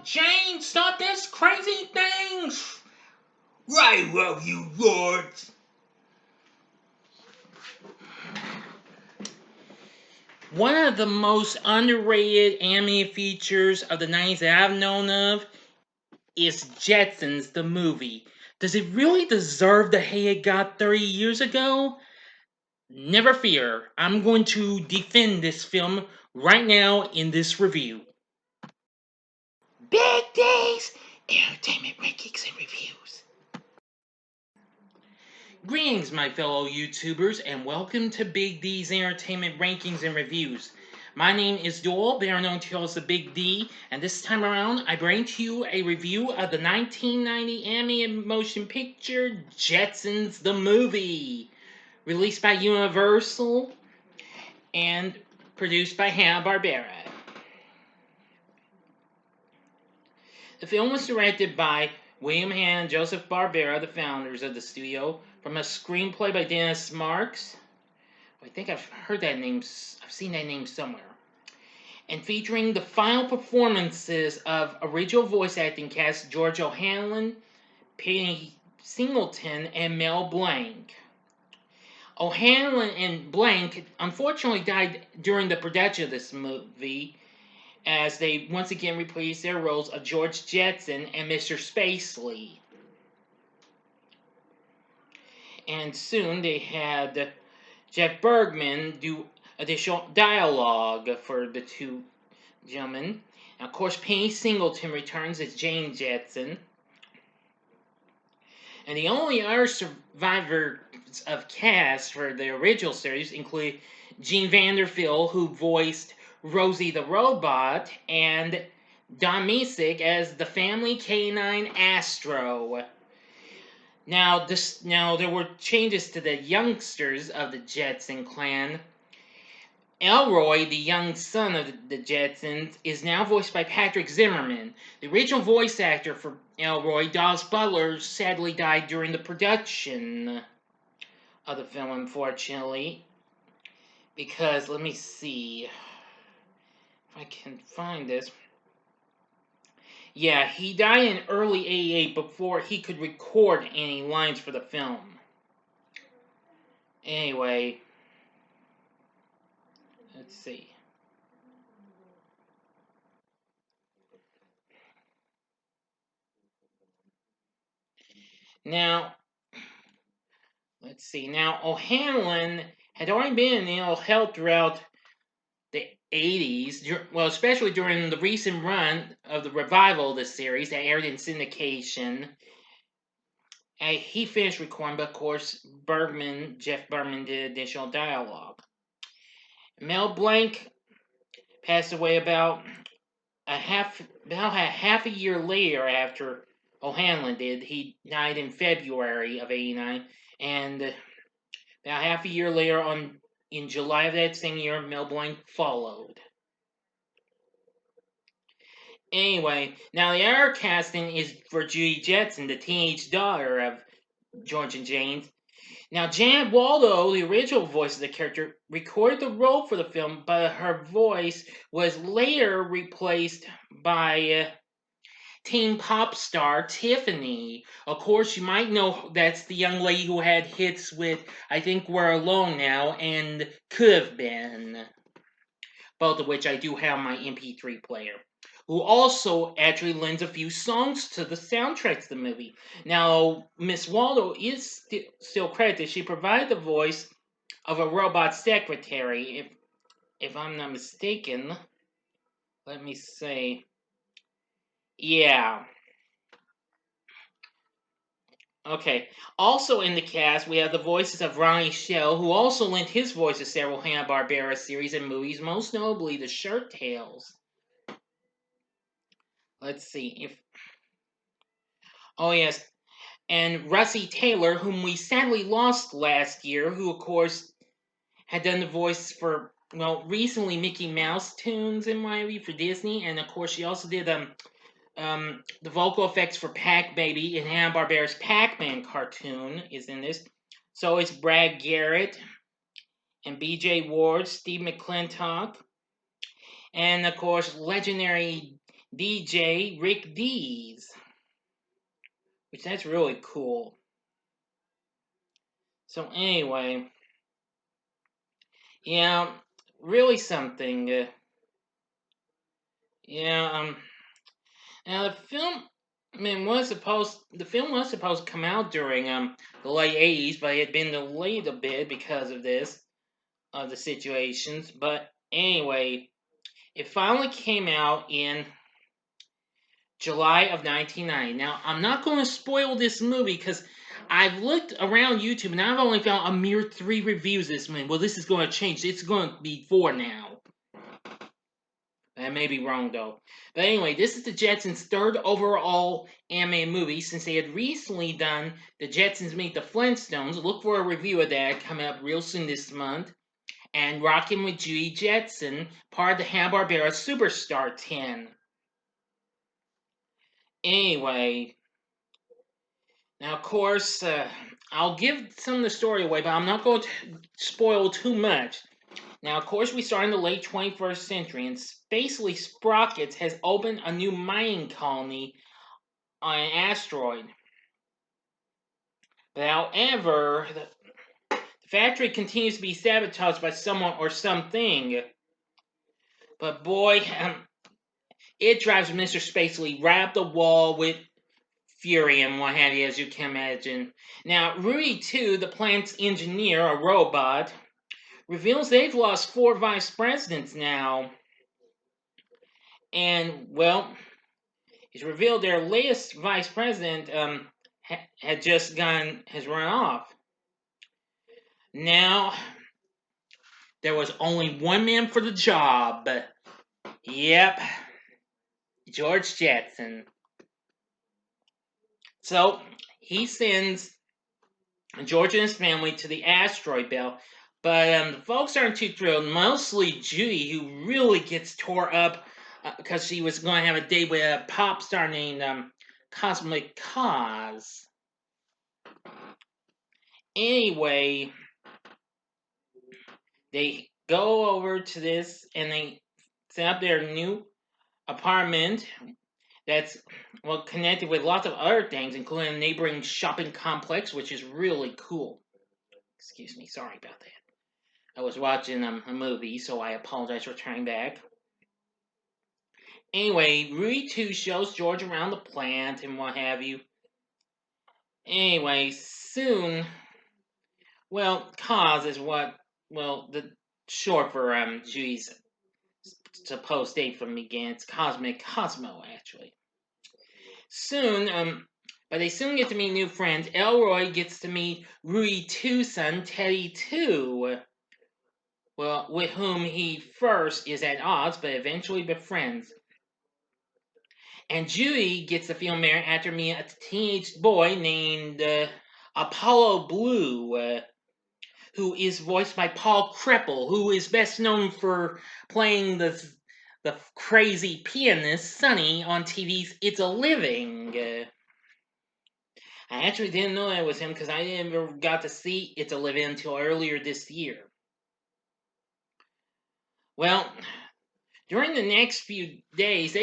Jane, stop this crazy thing! Right, well, you lords. One of the most underrated anime features of the 90s that I've known of is Jetsons, the movie. Does it really deserve the hate it got 30 years ago? Never fear, I'm going to defend this film right now in this review. Big D's Entertainment Rankings and Reviews. Greetings, my fellow YouTubers, and welcome to Big D's Entertainment Rankings and Reviews. My name is Doyle, better known to you as the Big D, and this time around I bring to you a review of the 1990 animated motion picture Jetsons the Movie, released by Universal and produced by Hanna-Barbera. The film was directed by William Hanna and Joseph Barbera, the founders of the studio, from a screenplay by Dennis Marks. I think I've heard that name, I've seen that name somewhere. And featuring the final performances of original voice acting cast George O'Hanlon, Penny Singleton, and Mel Blanc. O'Hanlon and Blanc unfortunately died during the production of this movie, as they once again reprised their roles of George Jetson and Mr. Spacely. And soon they had Jeff Bergman do additional dialogue for the two gentlemen. And of course, Penny Singleton returns as Jane Jetson. And the only other survivors of cast for the original series include Gene Vander-Pyl, who voiced Rosie the Robot, and Don Misick as the family canine Astro. Now there were changes to the youngsters of the Jetson clan. Elroy, the young son of the Jetsons, is now voiced by Patrick Zimmerman. The original voice actor for Elroy, Dallas Butler, sadly died during the production of the film, unfortunately. Because, let me see if I can find this. Yeah, he died in early 88 before he could record any lines for the film. Anyway, let's see. Now, let's see. Now, O'Hanlon had already been in ill health throughout the 80s, well, especially during the recent run of the revival of the series that aired in syndication. He finished recording, but of course, Jeff Bergman did additional dialogue. Mel Blanc passed away about half a year later after O'Hanlon did. He died in February of '89, and about half a year later, in July of that same year, Mel Blanc followed. Anyway, now the other casting is for Judy Jetson, the teenage daughter of George and Jane. Now, Janet Waldo, the original voice of the character, recorded the role for the film, but her voice was later replaced by teen pop star Tiffany. Of course, you might know that's the young lady who had hits with I Think We're Alone Now and Could Have Been, both of which I do have on my MP3 player, who also actually lends a few songs to the soundtrack to the movie. Now, Miss Waldo is still credited. She provided the voice of a robot secretary, if I'm not mistaken. Let me say. Yeah. Okay. Also in the cast, we have the voices of Ronnie Shell, who also lent his voice to several Hanna-Barbera series and movies, most notably The Shirt Tales. Let's see if... Oh, yes. And Russie Taylor, whom we sadly lost last year, who, of course, had done the voice for, well, recently Mickey Mouse tunes in Miami for Disney, and, of course, she also did the vocal effects for Pac-Baby in Hanna-Barbera's Pac-Man cartoon is in this. So it's Brad Garrett and B.J. Ward, Steve McClintock, and, of course, legendary DJ Rick Dees, which that's really cool. So anyway, yeah, really something. Yeah, now the film was supposed to come out during the late '80s, but it had been delayed a bit because of this of the situations. But anyway, it finally came out in July of 1990. Now, I'm not going to spoil this movie because I've looked around YouTube and I've only found a mere 3 reviews of this movie. Well, this is going to change. It's going to be 4 now. I may be wrong though. But anyway, this is the Jetsons' third overall animated movie since they had recently done The Jetsons Meet the Flintstones. Look for a review of that coming up real soon this month. And Rockin' with Judy Jetson, part of the Hanna-Barbera Superstar 10. Anyway, now of course, I'll give some of the story away, but I'm not going to spoil too much. Now, of course, we start in the late 21st century, and Spacely Sprockets has opened a new mining colony on an asteroid. But however, the factory continues to be sabotaged by someone or something. But boy, it drives Mr. Spacely right up the wall with fury and what have you, as you can imagine. Now, Rudy 2, the plant's engineer, a robot, reveals they've lost 4 vice presidents now. And, well, it's revealed their latest vice president has run off. Now, there was only one man for the job. Yep, George Jetson. So, he sends George and his family to the asteroid belt. But the folks aren't too thrilled. Mostly Judy, who really gets tore up because she was going to have a date with a pop star named Cosmic Cause. Anyway, they go over to this and they set up their new apartment that's connected with lots of other things, including a neighboring shopping complex, which is really cool. Excuse me, sorry about that. I was watching a movie, so I apologize for turning back. Anyway, Rudy 2 shows George around the plant and what have you. Anyway, soon, Cause is the short for Judy's supposed date from began. It's Cosmic Cosmo, actually. Soon, but they soon get to meet new friends. Elroy gets to meet Rudy 2's son, Teddy 2. Well, with whom he first is at odds, but eventually befriends. And Judy gets to feel married after meeting a teenage boy named Apollo Blue, who is voiced by Paul Kreppel, who is best known for playing the crazy pianist Sonny on TV's It's a Living. I actually didn't know that was him because I never got to see It's a Living until earlier this year. Well, during the next few days,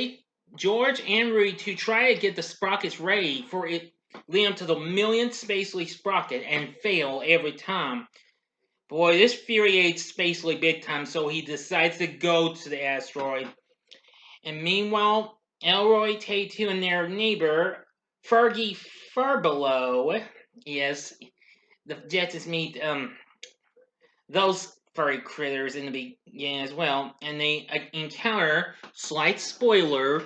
George and Rudy to try to get the sprockets ready for it, lead up to the millionth Spacely sprocket and fail every time. Boy, this infuriates Spacely big time, so he decides to go to the asteroid. And meanwhile, Elroy, Tay2, and their neighbor, Fergie Furbelow, yes, the Jetsons meet those furry critters in the beginning as well, and they encounter, slight spoiler,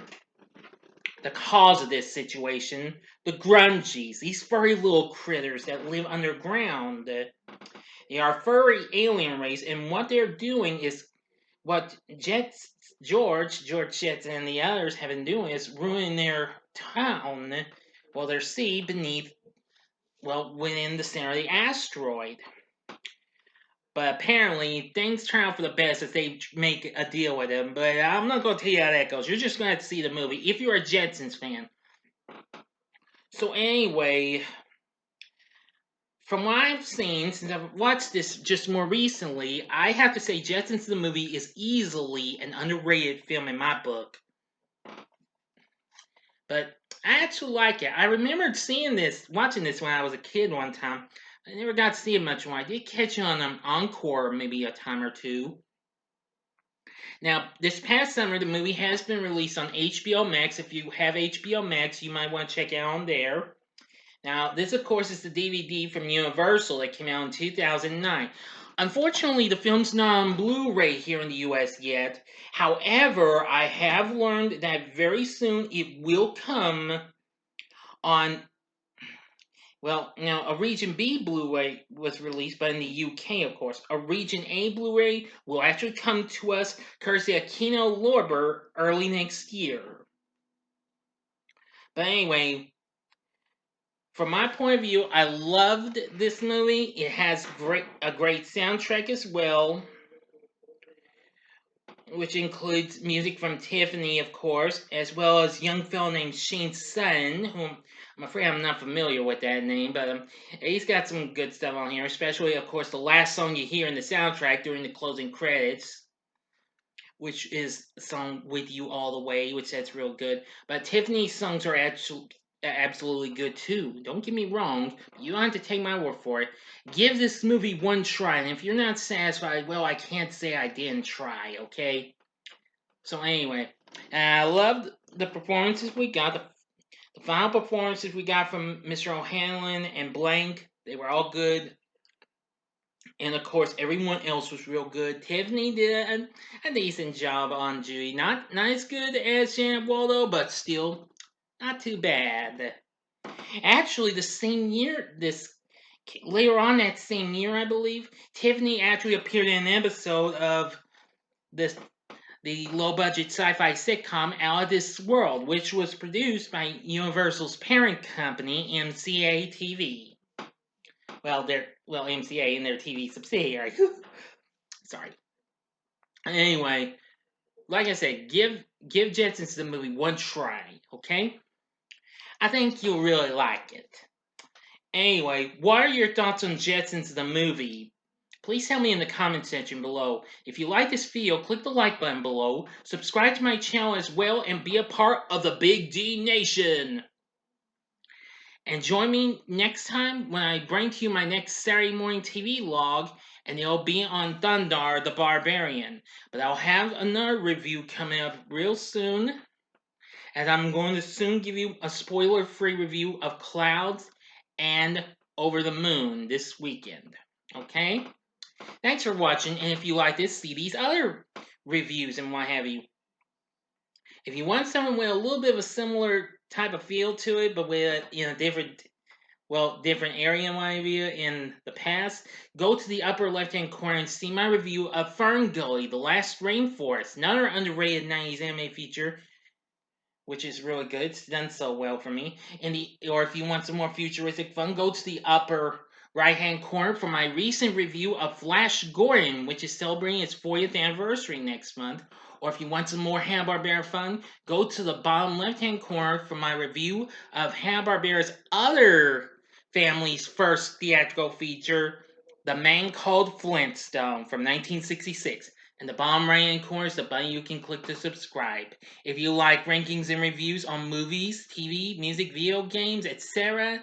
the cause of this situation, the Grungies, these furry little critters that live underground. They are a furry alien race, and what they're doing is what George Jetson, and the others have been doing is ruining their town, their seed beneath, within the center of the asteroid. But apparently, things turn out for the best as they make a deal with them. But I'm not going to tell you how that goes. You're just going to have to see the movie if you're a Jetsons fan. So anyway, from what I've seen, since I've watched this just more recently, I have to say Jetsons the movie is easily an underrated film in my book. But I actually like it. I remembered watching this when I was a kid one time. I never got to see it much more. I did catch it on an encore maybe a time or two. Now, this past summer, the movie has been released on HBO Max. If you have HBO Max, you might want to check it out on there. Now, this, of course, is the DVD from Universal that came out in 2009. Unfortunately, the film's not on Blu ray here in the US yet. However, I have learned that very soon it will come on. Well, now a Region B Blu-ray was released, but in the UK, of course. A Region A Blu-ray will actually come to us courtesy of Kino Lorber early next year. But anyway, from my point of view, I loved this movie. It has a great soundtrack as well, which includes music from Tiffany, of course, as well as a young fellow named Shane Sutton, whom I'm afraid I'm not familiar with that name, but he's got some good stuff on here, especially, of course, the last song you hear in the soundtrack during the closing credits, which is the song With You All the Way, which that's real good. But Tiffany's songs are actually absolutely good too. Don't get me wrong, but you don't have to take my word for it. Give this movie one try, and if you're not satisfied, well, I can't say I didn't try, okay? So anyway, I loved the performances we got. The final performances we got from Mr. O'Hanlon and Blank, they were all good. And of course, everyone else was real good. Tiffany did a decent job on Judy. Not as good as Janet Waldo, but still not too bad. Actually, the same year, this later on that same year, I believe, Tiffany actually appeared in an episode of this the low budget sci fi sitcom Out of This World, which was produced by Universal's parent company, MCA TV. MCA and their TV subsidiary. Sorry. Anyway, like I said, give Jetsons the movie one try, okay? I think you'll really like it. Anyway, what are your thoughts on Jetsons the movie? Please tell me in the comment section below. If you like this video, click the like button below, subscribe to my channel as well, and be a part of the Big D Nation. And join me next time when I bring to you my next Saturday morning TV log, and it'll be on Thundar the Barbarian. But I'll have another review coming up real soon, as I'm going to soon give you a spoiler-free review of Clouds and Over the Moon this weekend. Okay? Thanks for watching, and if you like this, see these other reviews and what have you. If you want someone with a little bit of a similar type of feel to it, but with different area and what have you in the past, go to the upper left-hand corner and see my review of Fern Gully, The Last Rainforest, another underrated 90s anime feature, which is really good. It's done so well for me. Or if you want some more futuristic fun, go to the upper right-hand corner for my recent review of Flash Gordon, which is celebrating its 40th anniversary next month. Or if you want some more Hanna-Barbera fun, go to the bottom left-hand corner for my review of Hanna-Barbera's other family's first theatrical feature, The Man Called Flintstone from 1966. And the bottom right hand corner is the button you can click to subscribe. If you like rankings and reviews on movies, TV, music, video games, etc.,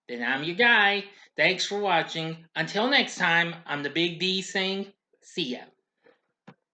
then I'm your guy. Thanks for watching. Until next time, I'm the Big D saying, see ya.